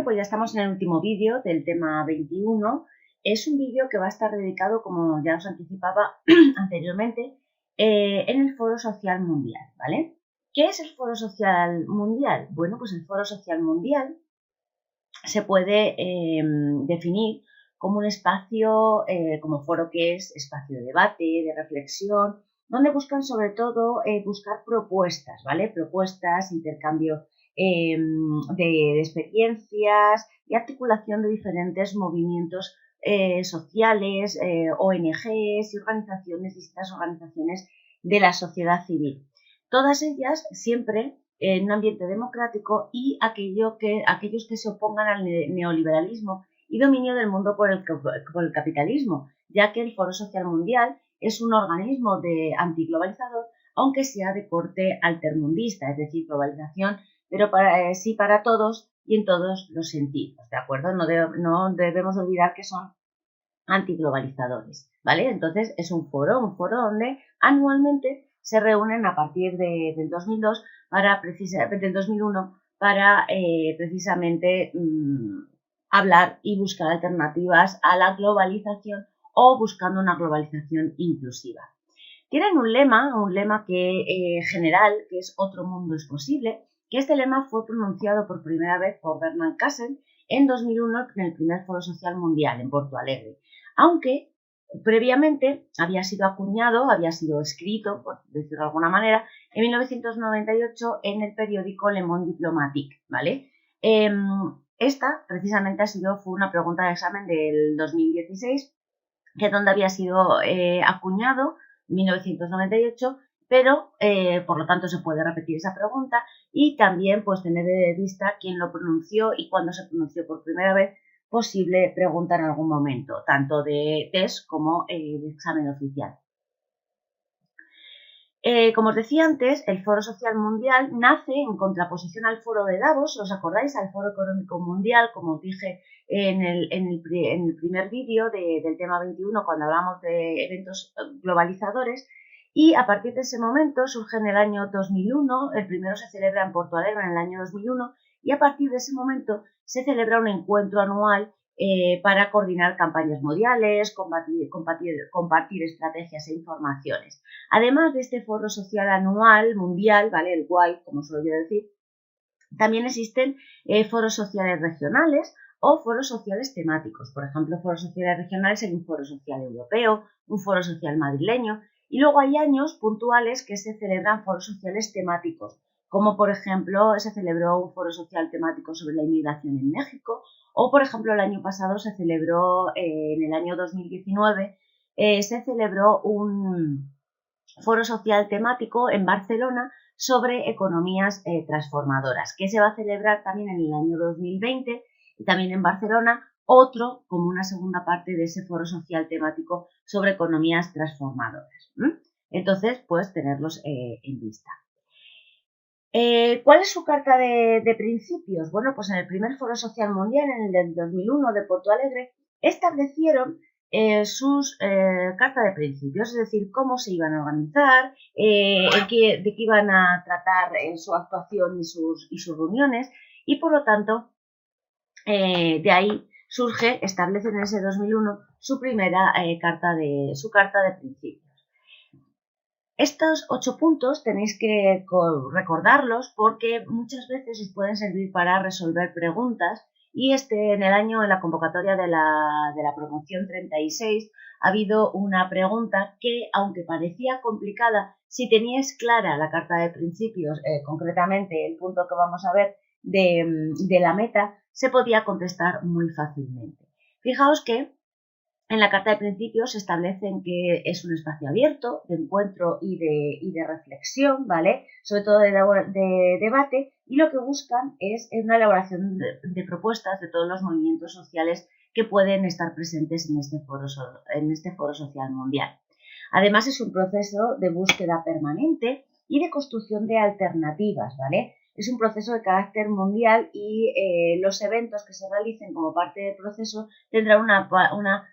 Bueno, pues ya estamos en el último vídeo del tema 21. Es un vídeo que va a estar dedicado, como ya os anticipaba anteriormente, en el Foro Social Mundial, ¿vale? ¿Qué es el Foro Social Mundial? Bueno, pues el Foro Social Mundial se puede definir como un espacio, como foro que es espacio de debate, de reflexión, donde buscan sobre todo buscar propuestas, ¿vale? Propuestas, intercambio de experiencias y articulación de diferentes movimientos sociales, ONGs y organizaciones, distintas organizaciones de la sociedad civil. Todas ellas siempre en un ambiente democrático y aquellos que se opongan al neoliberalismo y dominio del mundo por el capitalismo, ya que el Foro Social Mundial es un organismo antiglobalizador, aunque sea de corte altermundista, es decir, globalización, pero sí para todos y en todos los sentidos, ¿de acuerdo? No debemos olvidar que son antiglobalizadores, ¿vale? Entonces es un foro donde anualmente se reúnen a partir del 2002 del 2001 para precisamente hablar y buscar alternativas a la globalización o buscando una globalización inclusiva. Tienen un lema que general, que es otro mundo es posible, que este lema fue pronunciado por primera vez por Bernard Cassen en 2001 en el primer Foro Social Mundial en Porto Alegre, aunque previamente había sido acuñado, había sido escrito, por decirlo de alguna manera, en 1998 en el periódico Le Monde Diplomatique, ¿vale? Esta precisamente fue una pregunta de examen del 2016, que es donde había sido acuñado en 1998, pero por lo tanto se puede repetir esa pregunta y también pues tener de vista quién lo pronunció y cuándo se pronunció por primera vez, posible pregunta en algún momento, tanto de test como de examen oficial. Como os decía antes, el Foro Social Mundial nace en contraposición al Foro de Davos, ¿os acordáis? Al Foro Económico Mundial, como os dije en el primer vídeo del tema 21, cuando hablamos de eventos globalizadores, y a partir de ese momento surge en el año 2001, el primero se celebra en Porto Alegre en el año 2001, y a partir de ese momento se celebra un encuentro anual para coordinar campañas mundiales, compartir estrategias e informaciones. Además de este foro social anual mundial, ¿vale? El WAI, como suelo yo decir, también existen foros sociales regionales o foros sociales temáticos. Por ejemplo, foros sociales regionales hay un foro social europeo, un foro social madrileño, y luego hay años puntuales que se celebran foros sociales temáticos, como por ejemplo se celebró un foro social temático sobre la inmigración en México, o por ejemplo el año pasado se celebró, en el año 2019, se celebró un foro social temático en Barcelona sobre economías transformadoras, que se va a celebrar también en el año 2020 y también en Barcelona, otro como una segunda parte de ese foro social temático sobre economías transformadoras. Entonces, pues tenerlos en vista. ¿Cuál es su carta de principios? Bueno, pues en el primer Foro Social Mundial, en el del 2001 de Porto Alegre, establecieron sus carta de principios, es decir, cómo se iban a organizar, de qué iban a tratar en su actuación y sus reuniones, y por lo tanto, de ahí establecen en ese 2001 su primera carta de principios. Estos 8 puntos tenéis que recordarlos porque muchas veces os pueden servir para resolver preguntas y en la convocatoria de la promoción 36 ha habido una pregunta que, aunque parecía complicada, si teníais clara la carta de principios, concretamente el punto que vamos a ver de la meta, se podía contestar muy fácilmente. Fijaos que en la Carta de Principios se establecen que es un espacio abierto de encuentro y de reflexión, ¿vale? Sobre todo de debate, y lo que buscan es una elaboración de propuestas de todos los movimientos sociales que pueden estar presentes en este foro social mundial. Además, es un proceso de búsqueda permanente y de construcción de alternativas, ¿vale? Es un proceso de carácter mundial y los eventos que se realicen como parte del proceso tendrán una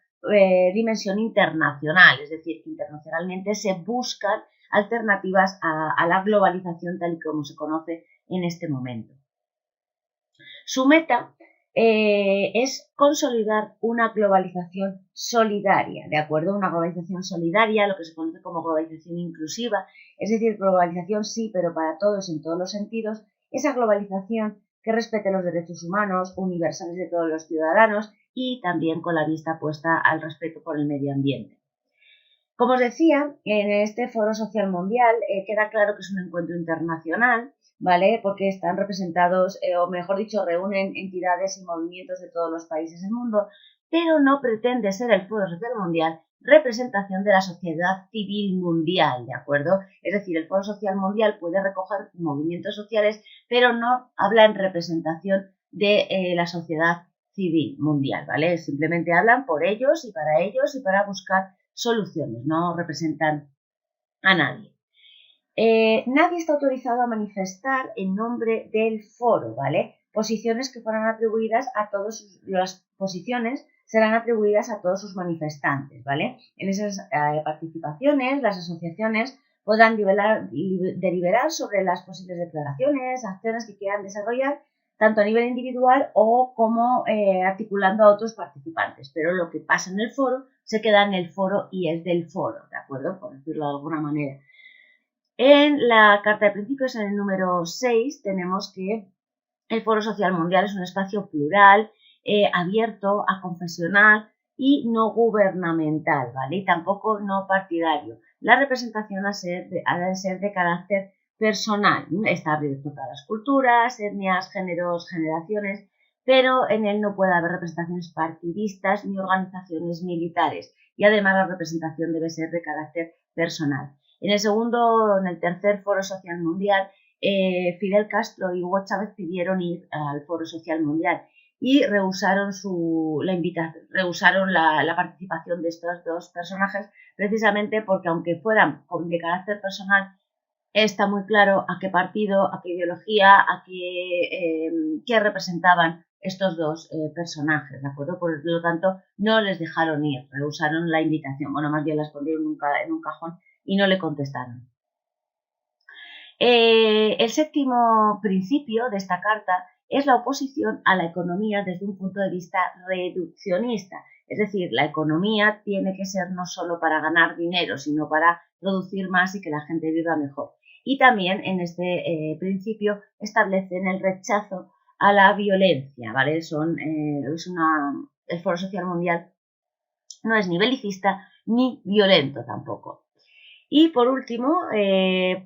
dimensión internacional, es decir, que internacionalmente se buscan alternativas a la globalización tal y como se conoce en este momento. Su meta es consolidar una globalización solidaria, ¿de acuerdo? Una globalización solidaria, lo que se conoce como globalización inclusiva, es decir, globalización sí, pero para todos en todos los sentidos, esa globalización que respete los derechos humanos universales de todos los ciudadanos y también con la vista puesta al respeto por el medio ambiente. Como os decía, en este Foro Social Mundial queda claro que es un encuentro internacional, ¿vale? Porque están representados, o mejor dicho, reúnen entidades y movimientos de todos los países del mundo, pero no pretende ser el Foro Social Mundial representación de la sociedad civil mundial, ¿de acuerdo? Es decir, el Foro Social Mundial puede recoger movimientos sociales, pero no habla en representación de la sociedad civil mundial, ¿vale? Simplemente hablan por ellos y para buscar soluciones, no representan a nadie. Nadie está autorizado a manifestar en nombre del foro, ¿vale? Posiciones que fueran atribuidas a todos las posiciones serán atribuidas a todos sus manifestantes, ¿vale? En esas participaciones, las asociaciones podrán deliberar sobre las posibles declaraciones, acciones que quieran desarrollar, tanto a nivel individual o como articulando a otros participantes. Pero lo que pasa en el foro se queda en el foro y es del foro, ¿de acuerdo? Por decirlo de alguna manera. En la Carta de Principios, en el número 6, tenemos que el Foro Social Mundial es un espacio plural, abierto, aconfesional y no gubernamental, ¿vale? Y tampoco no partidario. La representación ha de ser de carácter personal. Está abierto a todas las culturas, etnias, géneros, generaciones, pero en él no puede haber representaciones partidistas ni organizaciones militares. Y además la representación debe ser de carácter personal. En el tercer Foro Social Mundial, Fidel Castro y Hugo Chávez pidieron ir al Foro Social Mundial y rehusaron la participación de estos dos personajes, precisamente porque aunque fueran de carácter personal, está muy claro a qué partido, a qué ideología, qué representaban estos dos personajes, ¿de acuerdo? Por lo tanto, no les dejaron ir, rehusaron la invitación. Bueno, más bien la escondieron en un cajón y no le contestaron. El séptimo principio de esta carta es la oposición a la economía desde un punto de vista reduccionista. Es decir, la economía tiene que ser no solo para ganar dinero, sino para producir más y que la gente viva mejor. Y también en este principio establecen el rechazo a la violencia, ¿vale? El Foro Social Mundial no es ni belicista ni violento tampoco. Y por último, en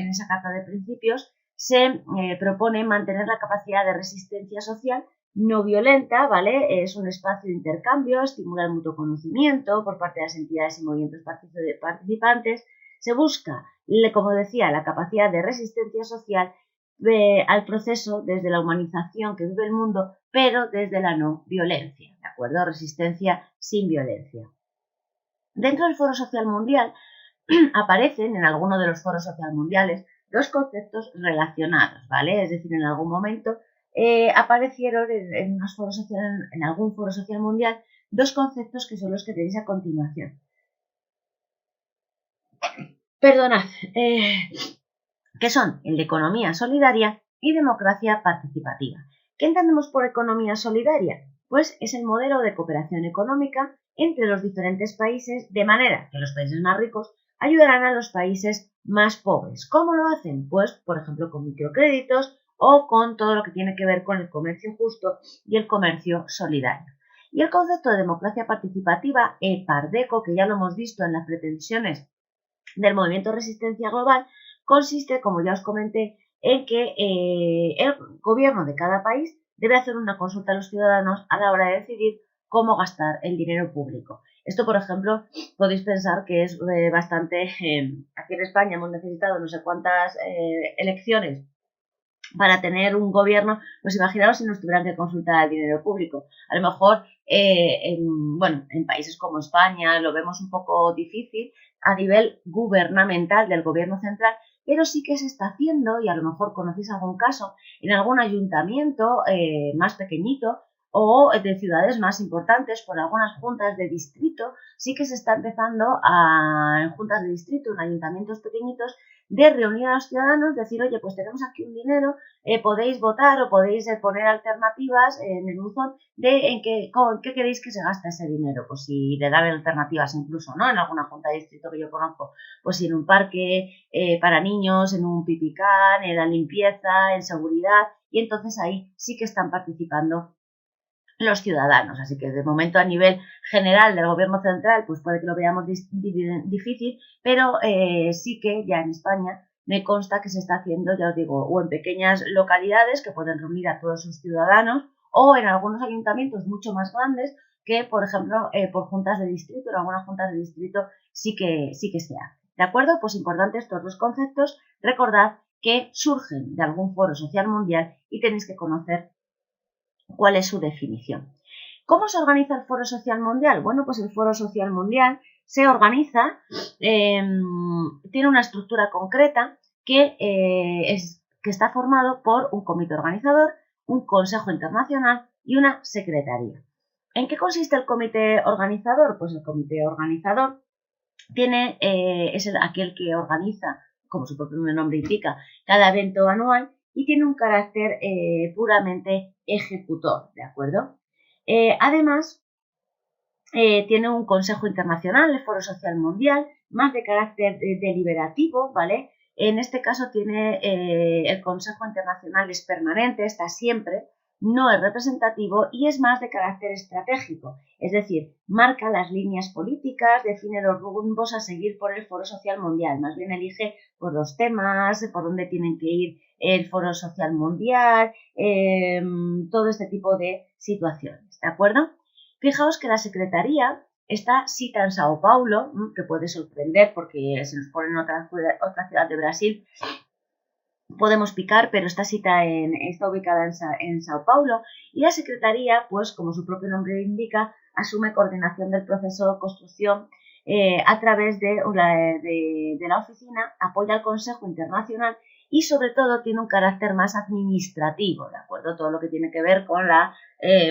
esa carta de principios se propone mantener la capacidad de resistencia social no violenta, ¿vale? Es un espacio de intercambio, estimula el mutuo conocimiento por parte de las entidades y movimientos participantes. Se busca, como decía, la capacidad de resistencia social al proceso desde la humanización que vive el mundo, pero desde la no violencia, ¿de acuerdo? Resistencia sin violencia. Dentro del Foro Social Mundial aparecen en alguno de los foros social mundiales dos conceptos relacionados, ¿vale? Es decir, en algún momento aparecieron en algún foro social mundial dos conceptos que son los que tenéis a continuación. Perdonad, que son el de economía solidaria y democracia participativa. ¿Qué entendemos por economía solidaria? Pues es el modelo de cooperación económica entre los diferentes países, de manera que los países más ricos ayudarán a los países más pobres. ¿Cómo lo hacen? Pues, por ejemplo, con microcréditos o con todo lo que tiene que ver con el comercio justo y el comercio solidario. Y el concepto de democracia participativa, PARDECO, que ya lo hemos visto en las pretensiones del movimiento Resistencia Global, consiste, como ya os comenté, en que el gobierno de cada país debe hacer una consulta a los ciudadanos a la hora de decidir cómo gastar el dinero público. Esto, por ejemplo, podéis pensar que es bastante... aquí en España hemos necesitado no sé cuántas elecciones para tener un gobierno, pues imaginaos si nos tuvieran que consultar el dinero público. A lo mejor en países como España lo vemos un poco difícil a nivel gubernamental del gobierno central, pero sí que se está haciendo, y a lo mejor conocéis algún caso, en algún ayuntamiento más pequeñito, o de ciudades más importantes, por algunas juntas de distrito, sí que se está empezando en juntas de distrito, en ayuntamientos pequeñitos, de reunir a los ciudadanos, decir, oye, pues tenemos aquí un dinero, podéis votar o podéis poner alternativas en el buzón de en qué queréis que se gaste ese dinero, pues si le dan alternativas incluso, ¿no? En alguna junta de distrito que yo conozco, pues si en un parque para niños, en un pipicán, en la limpieza, en seguridad, y entonces ahí sí que están participando los ciudadanos. Así que de momento a nivel general del gobierno central pues puede que lo veamos difícil, pero sí que ya en España me consta que se está haciendo, ya os digo, o en pequeñas localidades que pueden reunir a todos sus ciudadanos o en algunos ayuntamientos mucho más grandes que, por ejemplo, por juntas de distrito, en algunas juntas de distrito sí que se hace. ¿De acuerdo? Pues importantes todos los conceptos. Recordad que surgen de algún foro social mundial y tenéis que conocer cuál es su definición. ¿Cómo se organiza el Foro Social Mundial? Bueno, pues el Foro Social Mundial se organiza, tiene una estructura concreta que está formado por un comité organizador, un consejo internacional y una secretaría. ¿En qué consiste el comité organizador? Pues el comité organizador es aquel que organiza, como su propio nombre indica, cada evento anual y tiene un carácter puramente ejecutor, ¿de acuerdo? Además, tiene un Consejo Internacional, el Foro Social Mundial, más de carácter deliberativo, ¿vale? En este caso tiene el Consejo Internacional es permanente, está siempre, no es representativo y es más de carácter estratégico, es decir, marca las líneas políticas, define los rumbos a seguir por el Foro Social Mundial, más bien elige por los temas, por dónde tienen que ir el Foro Social Mundial, todo este tipo de situaciones, ¿de acuerdo? Fijaos que la Secretaría está cita en Sao Paulo, que puede sorprender porque se nos pone en otra ciudad de Brasil, podemos picar, pero está ubicada en Sao Paulo y la Secretaría, pues como su propio nombre indica, asume coordinación del proceso de construcción a través de la oficina, apoya al Consejo Internacional y sobre todo tiene un carácter más administrativo, ¿de acuerdo? Todo lo que tiene que ver con la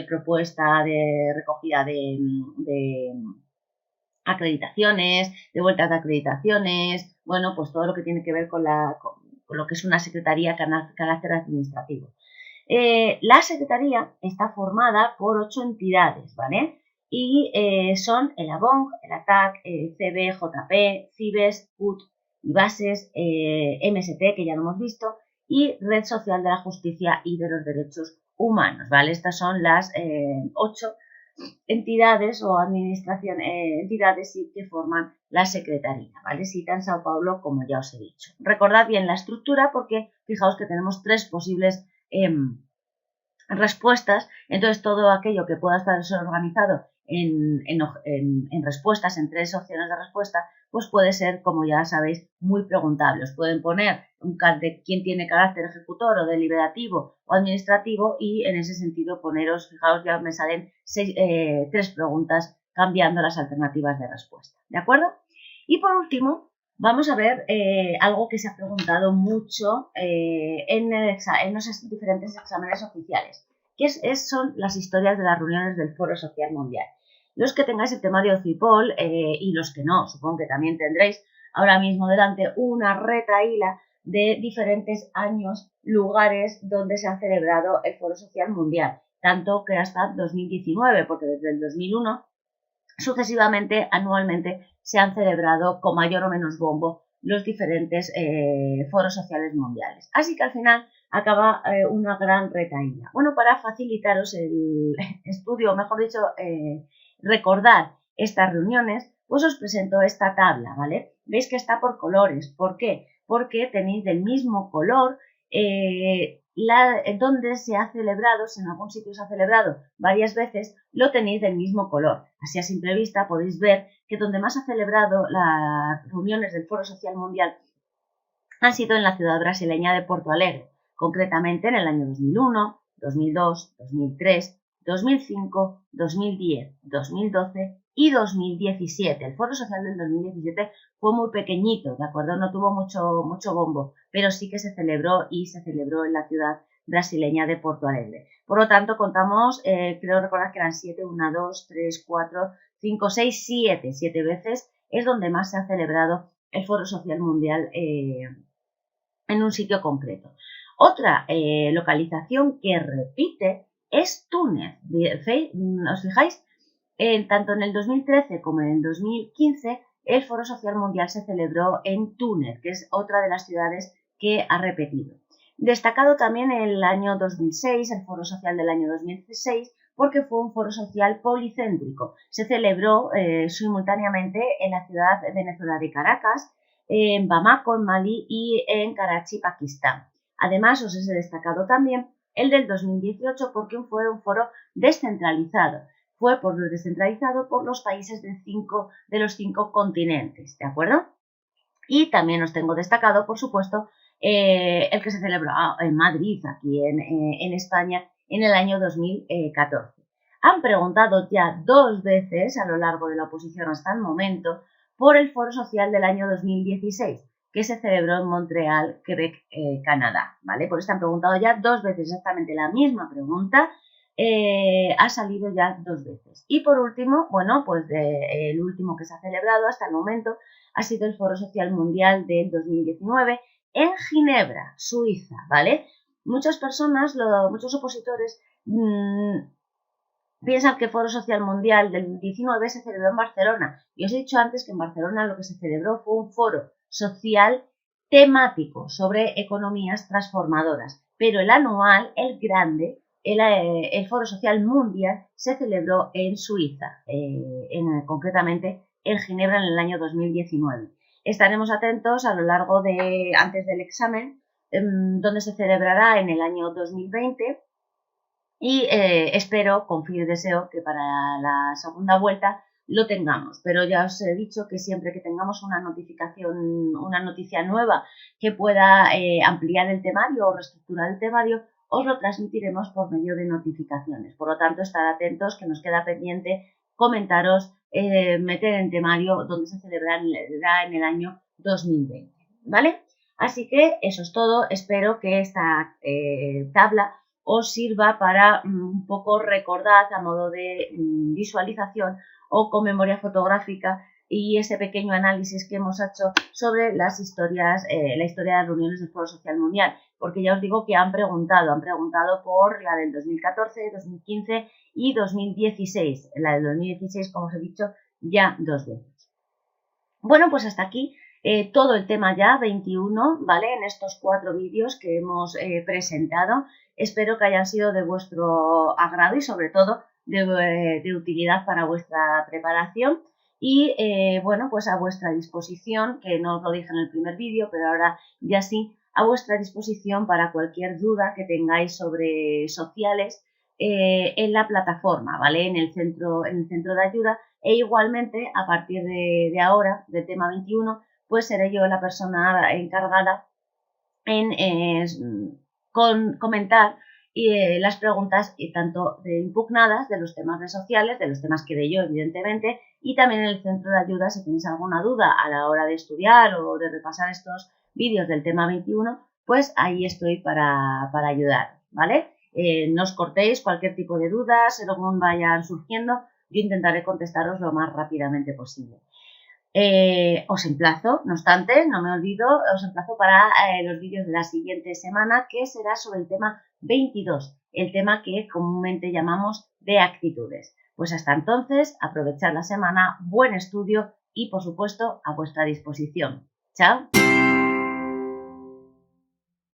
propuesta de recogida de acreditaciones, de vueltas de acreditaciones, bueno, pues todo lo que tiene que ver con lo que es una secretaría carácter administrativo. La secretaría está formada por 8 entidades, ¿vale? Y son el ABONG, el ATAC, CB, JP, CIBES, CUT, IBASES, MST, que ya lo hemos visto, y Red Social de la Justicia y de los Derechos Humanos, ¿vale? Estas son las 8 entidades o entidades que forman la Secretaría, ¿vale? Cita en Sao Paulo, como ya os he dicho. Recordad bien la estructura porque fijaos que tenemos 3 posibles respuestas, entonces todo aquello que pueda estar organizado en respuestas, en 3 opciones de respuesta, pues puede ser, como ya sabéis, muy preguntable. Os pueden poner de quién tiene carácter ejecutor o deliberativo o administrativo y en ese sentido poneros, fijaos, ya me salen 3 preguntas cambiando las alternativas de respuesta, ¿de acuerdo? Y por último, vamos a ver algo que se ha preguntado mucho en los diferentes exámenes oficiales, que son las historias de las reuniones del Foro Social Mundial. Los que tengáis el tema de OCIPOL y los que no, supongo que también tendréis ahora mismo delante una retahíla de diferentes años, lugares donde se ha celebrado el Foro Social Mundial, tanto que hasta 2019, porque desde el 2001 sucesivamente, anualmente, se han celebrado con mayor o menos bombo los diferentes foros sociales mundiales. Así que al final acaba una gran retahíla. Bueno, para facilitaros el estudio, o mejor dicho, recordar estas reuniones, pues os presento esta tabla, ¿vale? Veis que está por colores. ¿Por qué? Porque tenéis del mismo color donde se ha celebrado, si en algún sitio se ha celebrado varias veces, lo tenéis del mismo color. Así a simple vista podéis ver que donde más ha celebrado las reuniones del Foro Social Mundial han sido en la ciudad brasileña de Porto Alegre, concretamente en el año 2001, 2002, 2003, 2005, 2010, 2012 y 2017. El Foro Social del 2017 fue muy pequeñito, ¿de acuerdo? No tuvo mucho bombo, pero sí que se celebró y se celebró en la ciudad brasileña de Porto Alegre. Por lo tanto, contamos, creo recordar que eran 7, 1, 2, 3, 4, 5, 6, 7. 7 veces es donde más se ha celebrado el Foro Social Mundial en un sitio concreto. Otra localización que repite es Túnez. ¿Os fijáis? Tanto en el 2013 como en el 2015, el Foro Social Mundial se celebró en Túnez, que es otra de las ciudades que ha repetido. Destacado también el año 2006, el Foro Social del año 2016, porque fue un foro social policéntrico. Se celebró simultáneamente en la ciudad venezolana de Caracas, en Bamako, en Malí, y en Karachi, Pakistán. Además, os he destacado también el del 2018 porque fue un foro descentralizado. Fue descentralizado por los países de los 5 continentes, ¿de acuerdo? Y también os tengo destacado, por supuesto, el que se celebró en Madrid, aquí en España, en el año 2014. Han preguntado ya 2 veces a lo largo de la oposición hasta el momento por el Foro Social del año 2016, que se celebró en Montreal, Quebec, Canadá, ¿vale? Por eso han preguntado ya 2 veces exactamente la misma pregunta, ha salido ya 2 veces. Y por último, bueno, pues el último que se ha celebrado hasta el momento ha sido el Foro Social Mundial del 2019 en Ginebra, Suiza, ¿vale? Muchas personas, muchos opositores piensan que el Foro Social Mundial del 19 se celebró en Barcelona. Y os he dicho antes que en Barcelona lo que se celebró fue un foro social temático sobre economías transformadoras. Pero el anual, el grande, el Foro Social Mundial se celebró en Suiza, concretamente en Ginebra en el año 2019. Estaremos atentos a lo largo antes del examen, donde se celebrará en el año 2020 y espero, confío y deseo que para la segunda vuelta lo tengamos, pero ya os he dicho que siempre que tengamos una noticia nueva que pueda ampliar el temario o reestructurar el temario, os lo transmitiremos por medio de notificaciones. Por lo tanto, estar atentos, que nos queda pendiente comentaros, meter en temario donde se celebrará en el año 2020, ¿vale? Así que eso es todo. Espero que esta tabla os sirva para un poco recordar a modo de visualización o con memoria fotográfica y ese pequeño análisis que hemos hecho sobre las historias, la historia de las reuniones del Foro Social Mundial, porque ya os digo que han preguntado por la del 2014, 2015 y 2016. La del 2016, como os he dicho, ya 2 veces. Bueno, pues hasta aquí todo el tema ya 21, ¿vale? En estos 4 vídeos que hemos presentado. Espero que hayan sido de vuestro agrado y sobre todo de utilidad para vuestra preparación. Y bueno, pues a vuestra disposición, que no os lo dije en el primer vídeo, pero ahora ya sí, a vuestra disposición para cualquier duda que tengáis sobre sociales en la plataforma, ¿vale? En el centro de ayuda. E igualmente, a partir de ahora, del tema 21, pues seré yo la persona encargada en comentar las preguntas tanto impugnadas de los temas de sociales, de los temas que dé yo, evidentemente, y también en el centro de ayuda, si tenéis alguna duda a la hora de estudiar o de repasar estos vídeos del tema 21, pues ahí estoy para ayudar, ¿vale? No os cortéis cualquier tipo de dudas, según vayan surgiendo, yo intentaré contestaros lo más rápidamente posible. Os emplazo, no obstante, no me olvido, os emplazo para los vídeos de la siguiente semana, que será sobre el tema 22, el tema que comúnmente llamamos de actitudes. Pues hasta entonces, aprovechad la semana, buen estudio y, por supuesto, a vuestra disposición. ¡Chao!